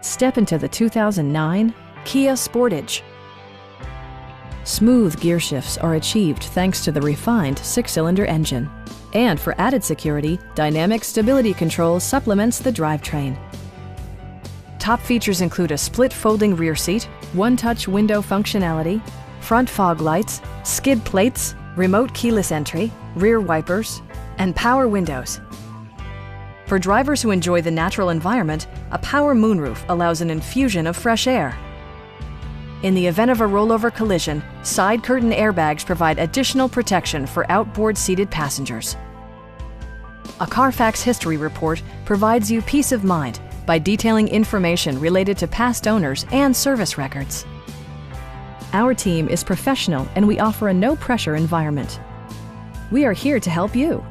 Step into the 2009 Kia Sportage. Smooth gear shifts are achieved thanks to the refined 6-cylinder engine. And for added security, dynamic stability control supplements the drivetrain. Top features include a split folding rear seat, one-touch window functionality, front fog lights, skid plates, remote keyless entry, rear wipers, and power windows. For drivers who enjoy the natural environment, a power moonroof allows an infusion of fresh air. In the event of a rollover collision, side curtain airbags provide additional protection for outboard seated passengers. A Carfax history report provides you peace of mind by detailing information related to past owners and service records. Our team is professional and we offer a no-pressure environment. We are here to help you.